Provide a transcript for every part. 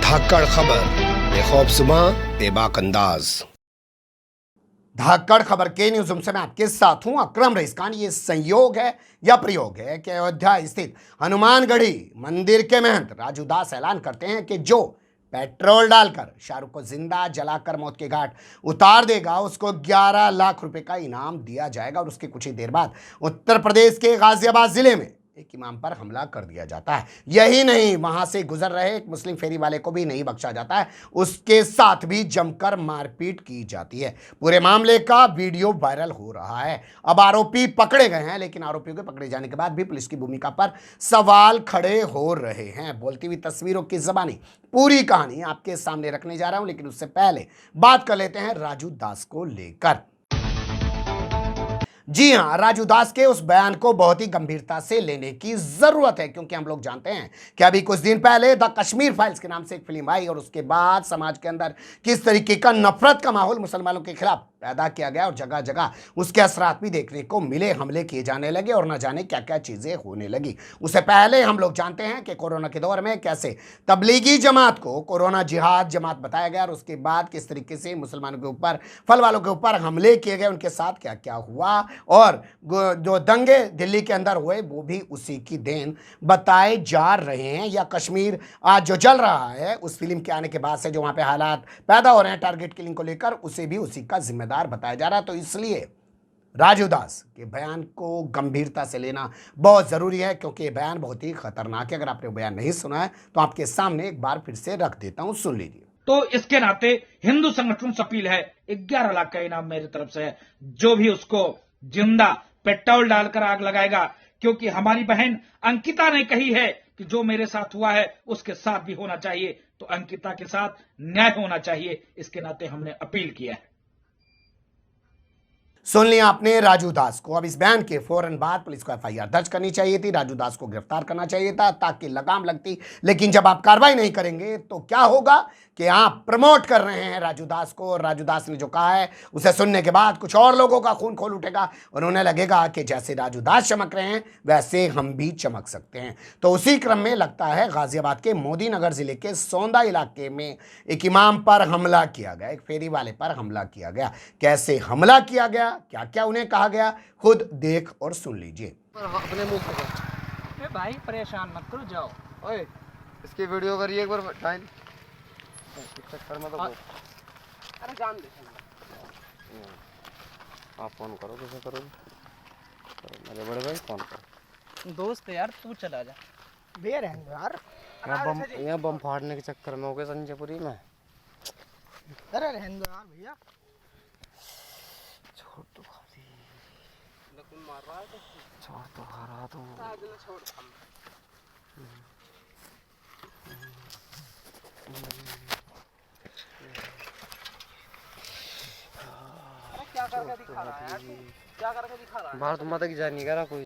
धाकड़ खबर, बेखौफजुमा बेबाक अंदाज। धाकड़ खबर के न्यूज़ रूम से मैं आपके साथ हूं अकरम रईस खान। ये संयोग है या प्रयोग है कि अयोध्या स्थित हनुमानगढ़ी मंदिर के महंत राजू दास ऐलान करते हैं कि जो पेट्रोल डालकर शाहरुख को जिंदा जलाकर मौत के घाट उतार देगा उसको 11 लाख रुपए का इनाम दिया जाएगा। और उसके कुछ ही देर बाद उत्तर प्रदेश के गाजियाबाद जिले में एक इमाम पर हमला कर दिया जाता है। यही नहीं, वहां से गुजर रहे एक मुस्लिम फेरी वाले को भी नहीं बख्शा जाता है, उसके साथ भी जमकर मारपीट की जाती है। पूरे मामले का वीडियो वायरल हो रहा है। अब आरोपी पकड़े गए हैं, लेकिन आरोपियों के पकड़े जाने के बाद भी पुलिस की भूमिका पर सवाल खड़े हो रहे हैं। बोलती हुई तस्वीरों की जबानी पूरी कहानी आपके सामने रखने जा रहा हूं, लेकिन उससे पहले बात कर लेते हैं राजू दास को लेकर। जी हां, राजू दास के उस बयान को बहुत ही गंभीरता से लेने की जरूरत है, क्योंकि हम लोग जानते हैं कि अभी कुछ दिन पहले द कश्मीर फाइल्स के नाम से एक फिल्म आई और उसके बाद समाज के अंदर किस तरीके का नफरत का माहौल मुसलमानों के खिलाफ पैदा किया गया और जगह जगह उसके असरात भी देखने को मिले, हमले किए जाने लगे और न जाने क्या क्या चीजें होने लगी। उससे पहले हम लोग जानते हैं कि कोरोना के दौर में कैसे तबलीगी जमात को कोरोना जिहाद जमात बताया गया और उसके बाद किस तरीके से मुसलमानों के ऊपर, फल वालों के ऊपर हमले किए गए, उनके साथ क्या क्या हुआ और जो दंगे दिल्ली के अंदर हुए वो भी उसी की देन बताए जा रहे हैं। या कश्मीर आज जो चल रहा है उस फिल्म के आने के बाद से जो वहां पे हालात पैदा हो रहे हैं टारगेट किलिंग को लेकर, उसे भी उसी का जिम्मेदार बताया जा रहा है। तो इसलिए राजू दास के बयान को गंभीरता से लेना बहुत जरूरी है, क्योंकि ये बयान बहुत ही खतरनाक है। अगर आपने बयान नहीं सुना है तो आपके सामने एक बार फिर से रख देता हूं, सुन लीजिए। तो इसके नाते हिंदू संगठन से अपील है, 11 लाख का इनाम मेरी तरफ से है जो भी उसको जिंदा पेट्रोल डालकर आग लगाएगा, क्योंकि हमारी बहन अंकिता ने कही है कि जो मेरे साथ हुआ है उसके साथ भी होना चाहिए, तो अंकिता के साथ न्याय होना चाहिए। इसके नाते हमने अपील किया है। सुन लिया आपने राजू दास को। अब इस बयान के फौरन बाद पुलिस को एफआईआर दर्ज करनी चाहिए थी, राजू दास को गिरफ्तार करना चाहिए था ताकि लगाम लगती। लेकिन जब आप कार्रवाई नहीं करेंगे तो क्या होगा कि आप प्रमोट कर रहे हैं राजू दास को, और राजू दास ने जो कहा है उसे सुनने के बाद कुछ और लोगों का खून खोल उठेगा और उन्हें लगेगा कि जैसे राजू दास चमक रहे हैं वैसे हम भी चमक सकते हैं। तो उसी क्रम में लगता है गाजियाबाद के मोदी नगर जिले के सौंदा इलाके में एक इमाम पर हमला किया गया, एक फेरी वाले पर हमला किया गया। कैसे हमला किया गया, क्या क्या उन्हें कहा गया, खुद देख और सुन लीजिए। अपने मुंह पे भाई परेशान मत करो, जाओ। ओए, इसकी वीडियो करिए एक बार टाइम चक्कर में तो अरे जान दे। आप फोन करो, कैसे करो मेरे बड़े भाई, फोन करो। दोस्त यार तू चला जा, बेर है यार। यहाँ बम फाड़ने के चक्कर में हो गए संजयपुरी में। अरे रहने दो यार भैया, छोड़ तो खाली नकुल मार रहा है तो छोड़ तो खा रहा तो छोड़। क्या करके दिखा रहा है यार तू? क्या करके दिखा रहा है? भारत माता की जानी करा कोई।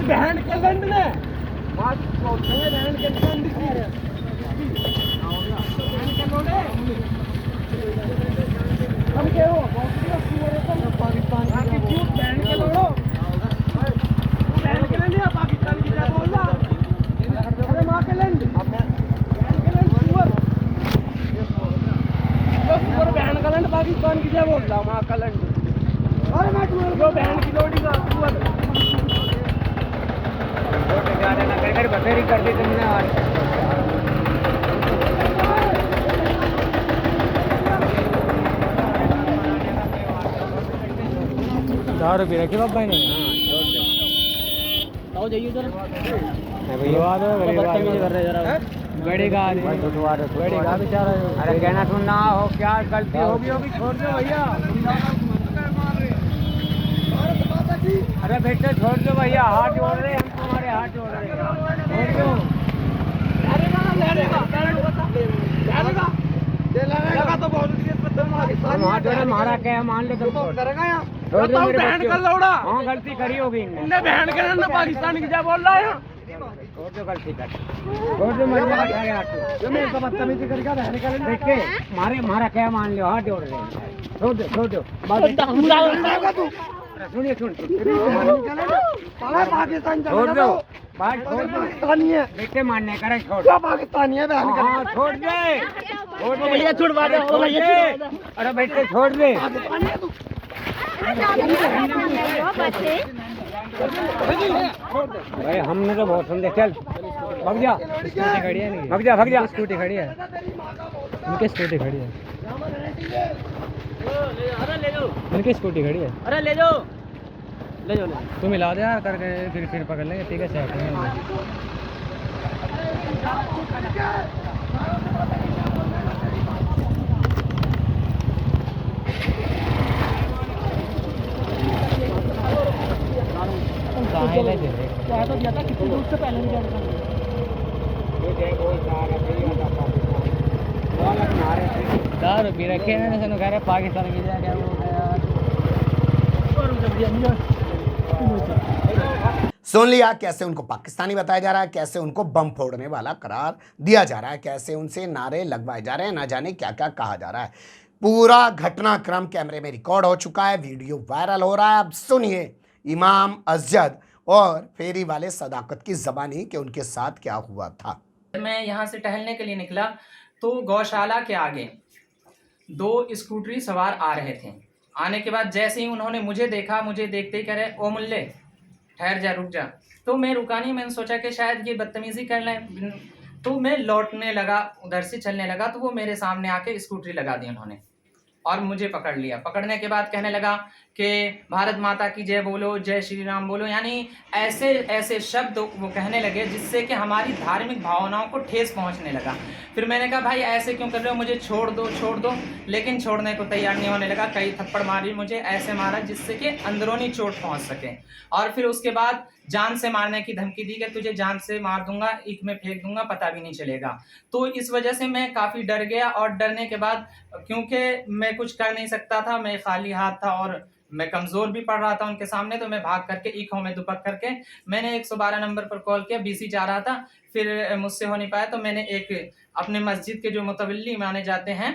बहन के लंड ने बात बोलते हैं, बहन के लंड की है, बहन के लोड़े हम के हो पाकिस्तान की क्यों बहन के लोड़ो, बहन के लंड या पाकिस्तान की क्या बोल रहा? अरे माँ के लंड, बहन के लंड सुअर, सुअर बहन का लंड पाकिस्तान की क्या बोल रहा? माँ का लंड। अरे मैं जो बहन की लोड़ी का सुअर बतेरी कर दी तुमने। और दारू पी रखी बाबा ने। आओ जाइए उधर। बदतमीजी कर रहे जरा। बड़ी गाड़ी बड़ी गाड़ी बेचारा। अरे कहना सुनना हो क्या गलती होगी छोड़ दो भैया। अरे बेटे छोड़ दो भैया, हाथ जोड़ रहे हम तुम्हारे, हाथ जोड़ रहे छोड़ दो। लगा तो बहुत हाथ जोड़े, मारा क्या मान ले तुम करेगा यार। हाँ गलती करी होगी इनने। बहन के ना पाकिस्तान की जा बोल रहा है। छोड़ दो गलती कर, छोड़ दो मर जाएगा। जो मैं तो बदतमीजी करके बहन के देख के मारे, मारा क्या मान लो, हाथ जोड़ रहे हैं। छोड़ दो छोड़ दो सुनिए सुन पाकिस्तान छोड़ दो, बात छोड़ दो। पाकिस्तानी है बेटे मानने का छोड़ दो। पाकिस्तानी है बहन का। हाँ छोड़ दे भैया, छुड़वा दे। अरे बेटे छोड़ दे। भाई हमने तो बहुत सुन दे। चल भग जा, स्कूटी खड़ी है। नहीं भग जा, भग जा। स्कूटी खड़ी है, उनकी स्कूटी खड़ी है। उनकी स्कूटी खड़ी है। अरे ले जाओ ले जाओ। तुम मिला दे यार करके, फिर पकड़ लेंगे। ठीक है सेट तो दिया था कितनी दूर से पहले नहीं दारू पी रखे हैं। कह रहे पाकिस्तान की जाए सुन लिया कैसे उनको पाकिस्तानी बताया जा रहा है, कैसे उनको बम फोड़ने वाला करार दिया जा रहा है, कैसे उनसे नारे लगवाए जा रहे हैं, ना जाने क्या क्या कहा जा रहा है। पूरा घटनाक्रम कैमरे में रिकॉर्ड हो चुका है, वीडियो वायरल हो रहा है। अब सुनिए इमाम अजद और फेरी वाले सदाकत की ज़बानी कि उनके साथ क्या हुआ था। मैं यहाँ से टहलने के लिए निकला तो गौशाला के आगे 2 स्कूटरी सवार आ रहे थे। आने के बाद जैसे ही उन्होंने मुझे देखा, मुझे देखते ही कह रहे ओ मुल्ले ठहर जा, रुक जा। तो मैं रुका नहीं, मैंने सोचा कि शायद ये बदतमीजी कर लें। तो मैं लौटने लगा, उधर से चलने लगा तो वो मेरे सामने आके स्कूटरी लगा दी उन्होंने और मुझे पकड़ लिया। पकड़ने के बाद कहने लगा कि भारत माता की जय बोलो, जय श्री राम बोलो, यानी ऐसे ऐसे शब्द वो कहने लगे जिससे कि हमारी धार्मिक भावनाओं को ठेस पहुंचने लगा। फिर मैंने कहा भाई ऐसे क्यों कर रहे हो, मुझे छोड़ दो छोड़ दो। लेकिन छोड़ने को तैयार नहीं होने लगा। कई थप्पड़ मारी, मुझे ऐसे मारा जिससे कि अंदरूनी चोट पहुंच सके। और फिर उसके बाद जान से मारने की धमकी दी कि तुझे जान से मार दूंगा, ईख में फेंक दूंगा, पता भी नहीं चलेगा। तो इस वजह से मैं काफ़ी डर गया और डरने के बाद क्योंकि मैं कुछ कर नहीं सकता था, मैं खाली हाथ था और मैं कमज़ोर भी पड़ रहा था उनके सामने, तो मैं भाग करके ईखों में दुपक करके मैंने 112 नंबर पर कॉल किया। बीसी जा रहा था, फिर मुझसे हो नहीं पाया तो मैंने एक अपने मस्जिद के जो मुतवल्ली माने जाते हैं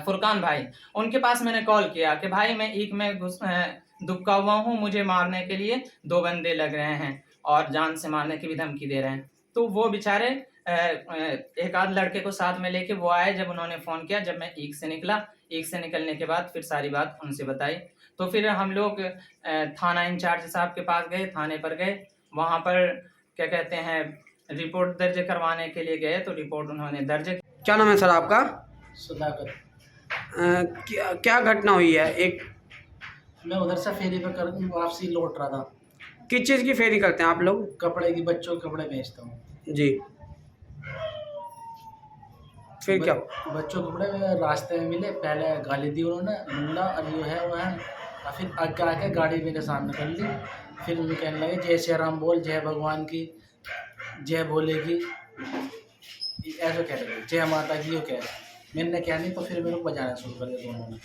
फुरकान भाई, उनके पास मैंने कॉल किया कि भाई मैं ईख में दुबका हुआ हूँ, मुझे मारने के लिए 2 बंदे लग रहे हैं और जान से मारने की भी धमकी दे रहे हैं। तो वो बेचारे एक आध लड़के को साथ में लेके वो आए। जब उन्होंने फ़ोन किया, जब मैं ईख से निकला, ईख से निकलने के बाद फिर सारी बात उनसे बताई। तो फिर हम लोग थाना इंचार्ज साहब के पास गए, थाने पर गए। वहाँ पर क्या कहते हैं रिपोर्ट दर्ज करवाने के लिए गए तो रिपोर्ट उन्होंने दर्ज। क्या नाम है सर आपका? सुधाकर। क्या घटना हुई है? एक मैं उधर से फेरी पे कर वापसी लौट रहा था। किस चीज़ की फेरी करते हैं आप लोग? कपड़े की, बच्चों के कपड़े बेचता हूँ जी। फिर क्या? बच्चों के कपड़े रास्ते में मिले, पहले गाली दी उन्होंने, मुल्ला और ये है वो है, और फिर आगे आके गाड़ी मेरे सामने कर ली। फिर उन्हें कहने लगे जय श्री राम बोल, जय भगवान की जय बोलेगी, ऐसा कह रहे, जय माता की वो कह रहे। मैंने क्या नहीं तो फिर मेरे को बजाना शुरू कर दिया दोनों ने।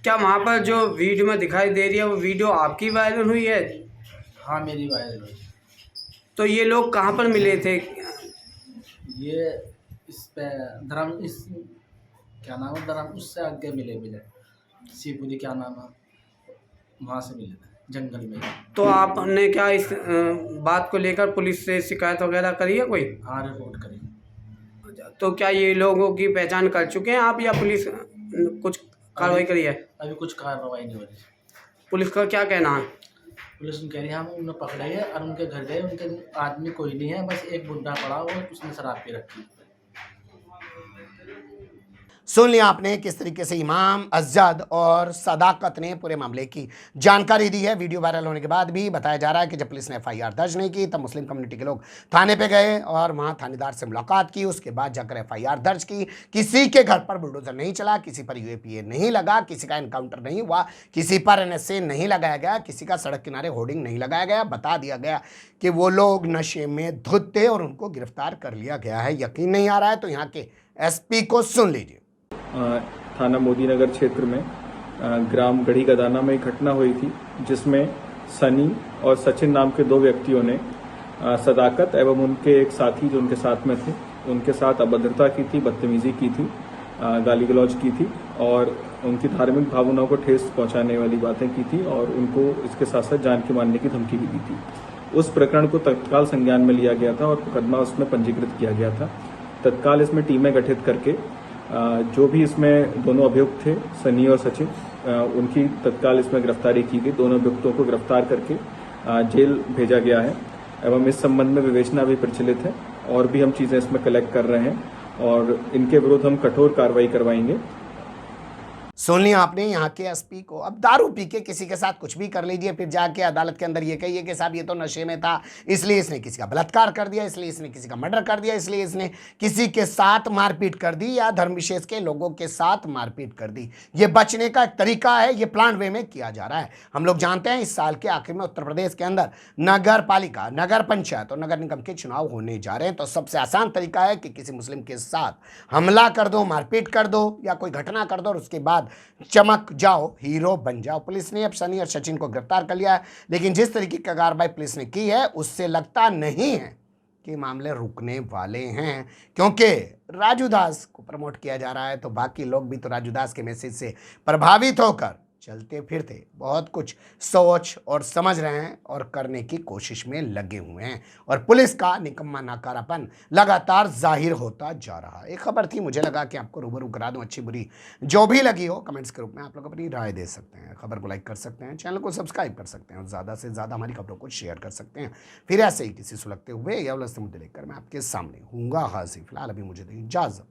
क्या वहाँ पर जो वीडियो में दिखाई दे रही है वो वीडियो आपकी वायरल हुई है? हाँ मेरी वायरल हुई। तो ये लोग कहाँ पर मिले थे? ये इस पे धर्म, इस क्या नाम है, धर्म उससे आगे मिले शिवपुरी क्या नाम है, वहाँ से मिले थे जंगल में। तो आपने क्या इस बात को लेकर पुलिस से शिकायत वगैरह करी है कोई? हाँ रिपोर्ट करी। तो क्या ये लोगों की पहचान कर चुके हैं आप या पुलिस कुछ कार्रवाई करी है? अभी कुछ कार्रवाई नहीं हो रही। पुलिस का क्या कहना है? पुलिस कह रही है हम उन्हें पकड़े है और उनके घर गए, उनके आदमी कोई नहीं है, बस एक बुढ़ा पड़ा और उसने शराब पी रखी। सुन लिया आपने किस तरीके से इमाम अज़द और सदाकत ने पूरे मामले की जानकारी दी है। वीडियो वायरल होने के बाद भी बताया जा रहा है कि जब पुलिस ने FIR दर्ज नहीं की तब मुस्लिम कम्युनिटी के लोग थाने पे गए और वहां थानेदार से मुलाकात की। उसके बाद जाकर FIR दर्ज की। किसी के घर पर बुलडोजर नहीं चला, किसी पर UAPA नहीं लगा, किसी का एनकाउंटर नहीं हुआ, किसी पर NSA नहीं लगाया गया, किसी का सड़क किनारे होर्डिंग नहीं लगाया गया। बता दिया गया कि वो लोग नशे में धुत थे और उनको गिरफ्तार कर लिया गया है। यकीन नहीं आ रहा है तो यहाँ के SP को सुन लीजिए। थाना मोदी नगर क्षेत्र में ग्राम गढ़ी गदाना में एक घटना हुई थी जिसमें सनी और सचिन नाम के 2 व्यक्तियों ने सदाकत एवं उनके एक साथी जो उनके साथ में थे उनके साथ अभद्रता की थी, बदतमीजी की थी, गाली गलौज की थी और उनकी धार्मिक भावनाओं को ठेस पहुंचाने वाली बातें की थी और उनको इसके साथ साथ जान की मारने की धमकी भी दी थी। उस प्रकरण को तत्काल संज्ञान में लिया गया था और मुकदमा उसमें पंजीकृत किया गया था। तत्काल इसमें टीमें गठित करके जो भी इसमें दोनों अभियुक्त थे सनी और सचिन उनकी तत्काल इसमें गिरफ्तारी की गई। दोनों अभियुक्तों को गिरफ्तार करके जेल भेजा गया है एवं इस संबंध में विवेचना भी प्रचलित है और भी हम चीजें इसमें कलेक्ट कर रहे हैं और इनके विरुद्ध हम कठोर कार्रवाई करवाएंगे। सुन लिया आपने यहाँ के SP को। अब दारू पी के किसी के साथ कुछ भी कर लीजिए, फिर जाके अदालत के अंदर ये कहिए कि साहब ये तो नशे में था, इसलिए इसने किसी का बलात्कार कर दिया, इसलिए इसने किसी का मर्डर कर दिया, इसलिए इसने किसी के साथ मारपीट कर दी या धर्म विशेष के लोगों के साथ मारपीट कर दी। ये बचने का एक तरीका है, ये प्लान वे में किया जा रहा है। हम लोग जानते हैं इस साल के आखिर में उत्तर प्रदेश के अंदर नगर पालिका, नगर पंचायत और नगर निगम के चुनाव होने जा रहे हैं। तो सबसे आसान तरीका है कि किसी मुस्लिम के साथ हमला कर दो, मारपीट कर दो या कोई घटना कर दो और उसके बाद चमक जाओ, हीरो बन जाओ। पुलिस ने अब सनी और सचिन को गिरफ्तार कर लिया है, लेकिन जिस तरीके की कार्रवाई पुलिस ने की है उससे लगता नहीं है कि मामले रुकने वाले हैं, क्योंकि राजू दास को प्रमोट किया जा रहा है तो बाकी लोग भी तो राजू दास के मैसेज से प्रभावित होकर चलते फिरते बहुत कुछ सोच और समझ रहे हैं और करने की कोशिश में लगे हुए हैं और पुलिस का निकम्मा नाकारापन लगातार जाहिर होता जा रहा है। एक खबर थी, मुझे लगा कि आपको रूबरू करा दूं, अच्छी बुरी जो भी लगी हो कमेंट्स के रूप में आप लोग अपनी राय दे सकते हैं। खबर को लाइक कर सकते हैं, चैनल को सब्सक्राइब कर सकते हैं और ज़्यादा से ज़्यादा हमारी खबरों को शेयर कर सकते हैं। फिर ऐसे ही किसी सुलगते हुए या उलझते मुद्दे लेकर मैं आपके सामने हूँगा हाजिर। फिलहाल अभी मुझे दें इजाज़त।